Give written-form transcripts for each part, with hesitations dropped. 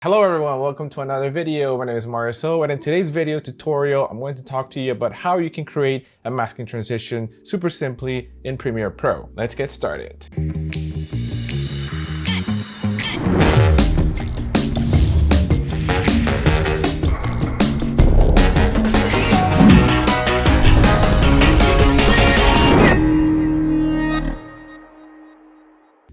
Hello everyone, welcome to another video. My name is Mario, and in today's video tutorial, I'm going to talk to you about how you can create a masking transition super simply in Premiere Pro. Let's get started.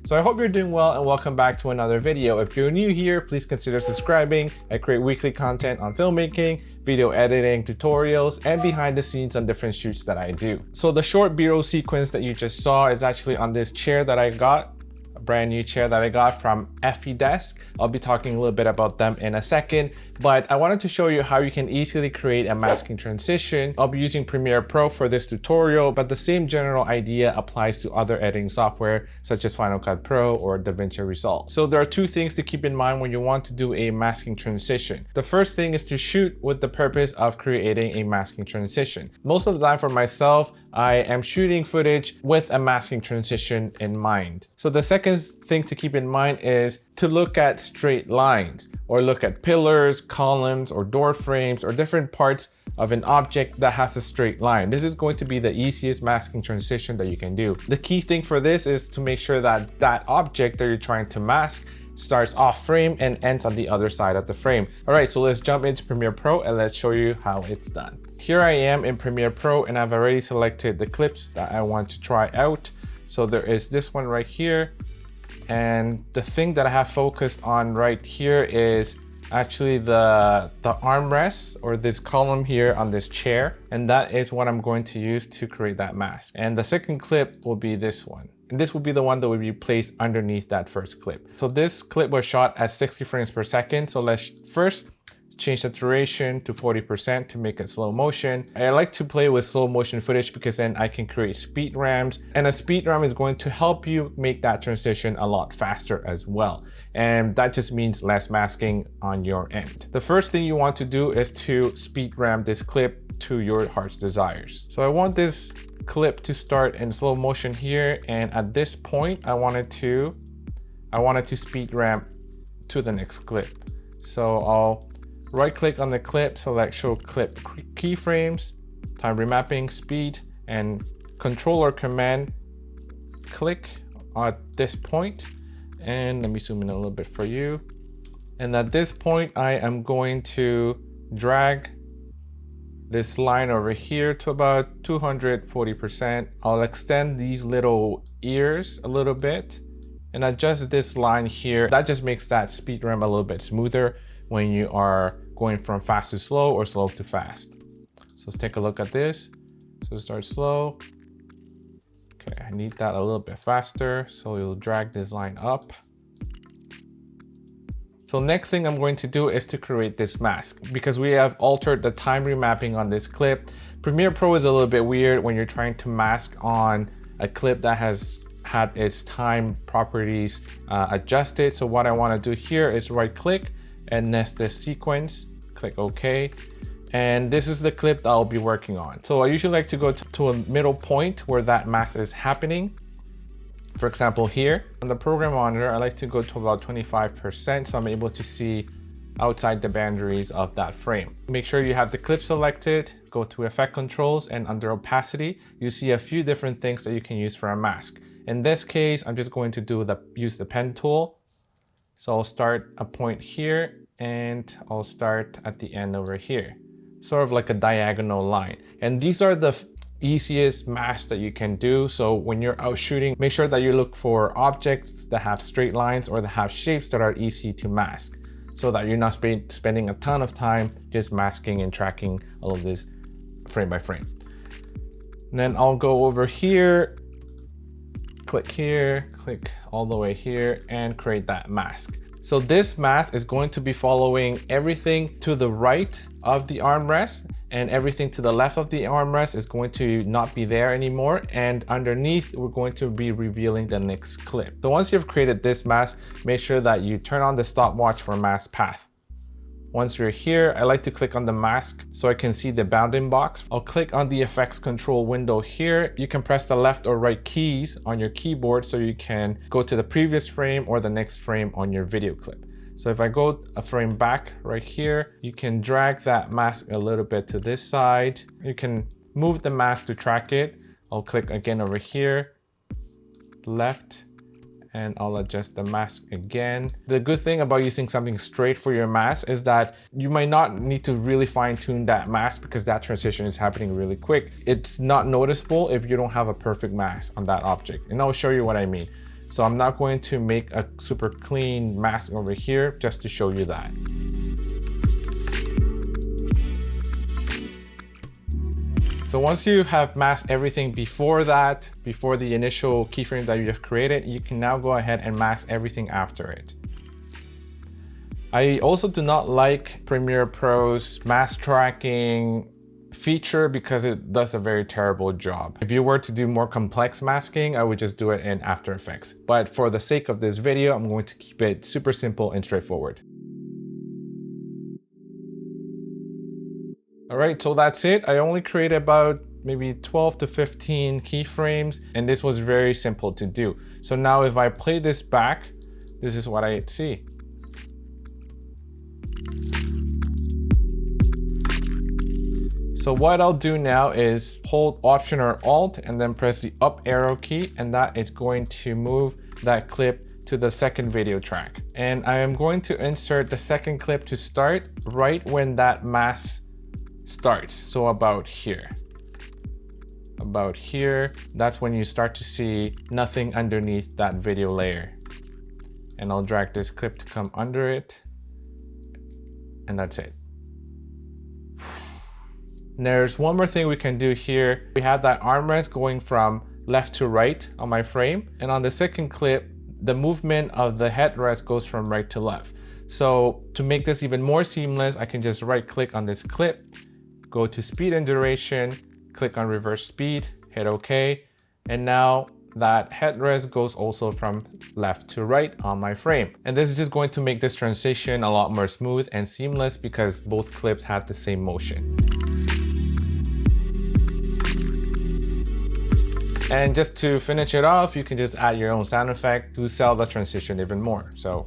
So I hope you're doing well and welcome back to another video. If you're new here, please consider subscribing. I create weekly content on filmmaking, video editing, tutorials, and behind the scenes on different shoots that I do. So the short B-roll sequence that you just saw is actually on this chair that I got. Brand new chair that I got from FE Desk. I'll be talking a little bit about them in a second, but I wanted to show you how you can easily create a masking transition. I'll be using Premiere Pro for this tutorial, but the same general idea applies to other editing software such as Final Cut Pro or DaVinci Resolve. So there are two things to keep in mind when you want to do a masking transition. The first thing is to shoot with the purpose of creating a masking transition. Most of the time for myself, I am shooting footage with a masking transition in mind. So the second thing to keep in mind is to look at straight lines or look at pillars, columns, or door frames or different parts of an object that has a straight line. This is going to be the easiest masking transition that you can do. The key thing for this is to make sure that that object that you're trying to mask starts off frame and ends on the other side of the frame. All right, so let's jump into Premiere Pro and let's show you how it's done. Here I am in Premiere Pro and I've already selected the clips that I want to try out. So there is this one right here. And the thing that I have focused on right here is actually the armrest or this column here on this chair. And that is what I'm going to use to create that mask. And the second clip will be this one. And this will be the one that will be placed underneath that first clip. So this clip was shot at 60 frames per second. So let's first change the duration to 40% to make it slow motion. I like to play with slow motion footage because then I can create speed ramps, and a speed ramp is going to help you make that transition a lot faster as well. And that just means less masking on your end. The first thing you want to do is to speed ramp this clip to your heart's desires. So I want this clip to start in slow motion here, and at this point I wanted to speed ramp to the next clip. So I'll right click on the clip, select show clip keyframes, time remapping, speed, and control or command click at this point. And let me zoom in a little bit for you. And at this point, I am going to drag this line over here to about 240%. I'll extend these little ears a little bit and adjust this line here. That just makes that speed ramp a little bit smoother when you are going from fast to slow or slow to fast. So let's take a look at this. So start slow. Okay, I need that a little bit faster. So you'll drag this line up. So next thing I'm going to do is to create this mask because we have altered the time remapping on this clip. Premiere Pro is a little bit weird when you're trying to mask on a clip that has had its time properties adjusted. So what I want to do here is right click and nest this sequence, click OK. And this is the clip that I'll be working on. So I usually like to go to a middle point where that mask is happening. For example, here on the program monitor, I like to go to about 25%, so I'm able to see outside the boundaries of that frame. Make sure you have the clip selected, go to effect controls, and under opacity, you see a few different things that you can use for a mask. In this case, I'm just going to use the pen tool. So I'll start a point here and I'll start at the end over here, sort of like a diagonal line. And these are the easiest masks that you can do. So when you're out shooting, make sure that you look for objects that have straight lines or that have shapes that are easy to mask so that you're not spending a ton of time just masking and tracking all of this frame by frame. And then I'll go over here, click all the way here and create that mask. So this mask is going to be following everything to the right of the armrest, and everything to the left of the armrest is going to not be there anymore. And underneath, we're going to be revealing the next clip. So once you've created this mask, make sure that you turn on the stopwatch for mask path. Once you're here, I like to click on the mask so I can see the bounding box. I'll click on the effects control window here. You can press the left or right keys on your keyboard so you can go to the previous frame or the next frame on your video clip. So if I go a frame back right here, you can drag that mask a little bit to this side. You can move the mask to track it. I'll click again over here, left, and I'll adjust the mask again. The good thing about using something straight for your mask is that you might not need to really fine tune that mask because that transition is happening really quick. It's not noticeable if you don't have a perfect mask on that object. And I'll show you what I mean. So I'm not going to make a super clean mask over here just to show you that. So once you have masked everything before that, before the initial keyframe that you have created, you can now go ahead and mask everything after it. I also do not like Premiere Pro's mask tracking feature because it does a very terrible job. If you were to do more complex masking, I would just do it in After Effects. But for the sake of this video, I'm going to keep it super simple and straightforward. All right, so that's it. I only created about maybe 12 to 15 keyframes, and this was very simple to do. So now if I play this back, this is what I see. So what I'll do now is hold Option or Alt and then press the up arrow key, and that is going to move that clip to the second video track. And I am going to insert the second clip to start right when that mask starts. So about here, that's when you start to see nothing underneath that video layer. And I'll drag this clip to come under it, and that's it. There's one more thing we can do here. We have that armrest going from left to right on my frame, and on the second clip, the movement of the headrest goes from right to left. So to make this even more seamless, I can just right click on this clip, go to speed and duration, click on reverse speed, hit OK. And now that headrest goes also from left to right on my frame. And this is just going to make this transition a lot more smooth and seamless because both clips have the same motion. And just to finish it off, you can just add your own sound effect to sell the transition even more. So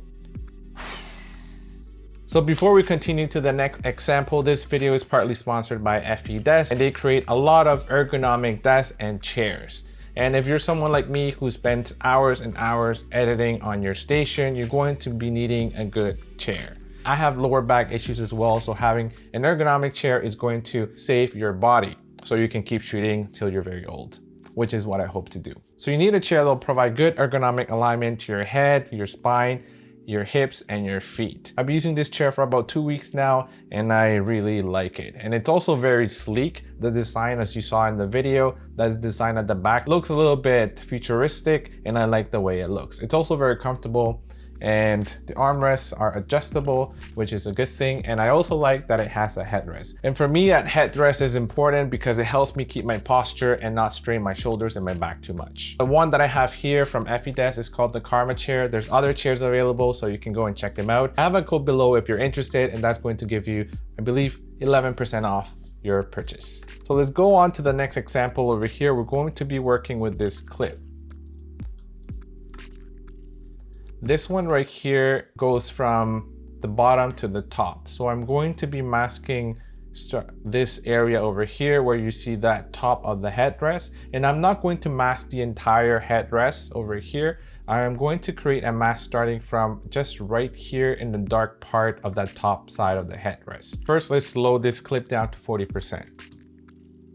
before we continue to the next example, this video is partly sponsored by FE Desk, and they create a lot of ergonomic desks and chairs. And if you're someone like me who spends hours and hours editing on your station, you're going to be needing a good chair. I have lower back issues as well, so having an ergonomic chair is going to save your body so you can keep shooting till you're very old, which is what I hope to do. So you need a chair that will provide good ergonomic alignment to your head, your spine, your hips, and your feet. I've been using this chair for about 2 weeks now, and I really like it. And it's also very sleek. The design, as you saw in the video, that design at the back looks a little bit futuristic, and I like the way it looks. It's also very comfortable, and the armrests are adjustable, which is a good thing. And I also like that it has a headrest. And for me, that headrest is important because it helps me keep my posture and not strain my shoulders and my back too much. The one that I have here from FE Desk is called the Karma chair. There's other chairs available, so you can go and check them out. I have a code below if you're interested, and that's going to give you, I believe, 11% off your purchase. So let's go on to the next example over here. We're going to be working with this clip. This one right here goes from the bottom to the top. So I'm going to be masking this area over here where you see that top of the headrest. And I'm not going to mask the entire headrest over here. I am going to create a mask starting from just right here in the dark part of that top side of the headrest. First, let's slow this clip down to 40%.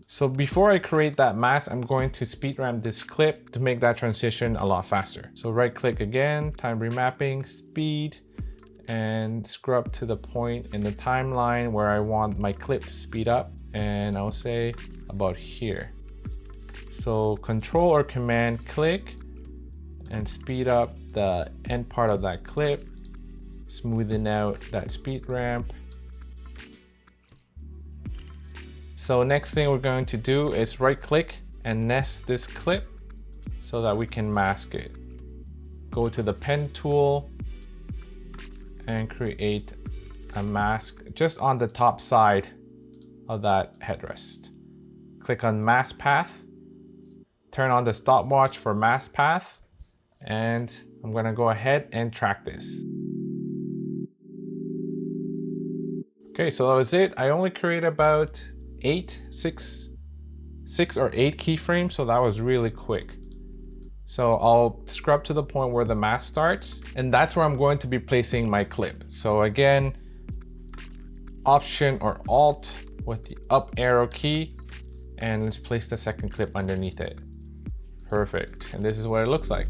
So before I create that mask, I'm going to speed ramp this clip to make that transition a lot faster. So right click again, time remapping, speed, and scrub to the point in the timeline where I want my clip to speed up. And I'll say about here. So Control or Command click and speed up the end part of that clip, smoothing out that speed ramp. So next thing we're going to do is right click and nest this clip so that we can mask it. Go to the pen tool and create a mask just on the top side of that headrest. Click on mask path, turn on the stopwatch for mask path, and I'm gonna go ahead and track this. Okay, so that was it. I only created about six or eight keyframes, so that was really quick. So I'll scrub to the point where the mask starts, and that's where I'm going to be placing my clip. So again, Option or Alt with the up arrow key, and let's place the second clip underneath it. Perfect, and this is what it looks like.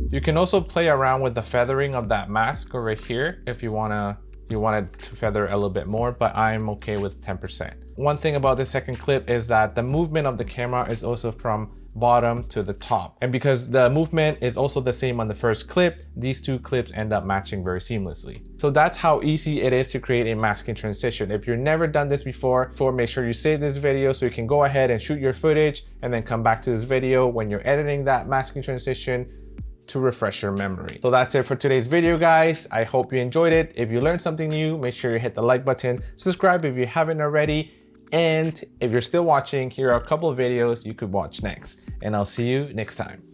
You can also play around with the feathering of that mask over here if you want it to feather a little bit more, but I'm okay with 10%. One thing about this second clip is that the movement of the camera is also from bottom to the top. And because the movement is also the same on the first clip, these two clips end up matching very seamlessly. So that's how easy it is to create a masking transition. If you've never done this before, make sure you save this video so you can go ahead and shoot your footage and then come back to this video when you're editing that masking transition to refresh your memory. So that's it for today's video, guys. I hope you enjoyed it. If you learned something new, make sure you hit the like button, subscribe if you haven't already, and if you're still watching, here are a couple of videos you could watch next. And I'll see you next time.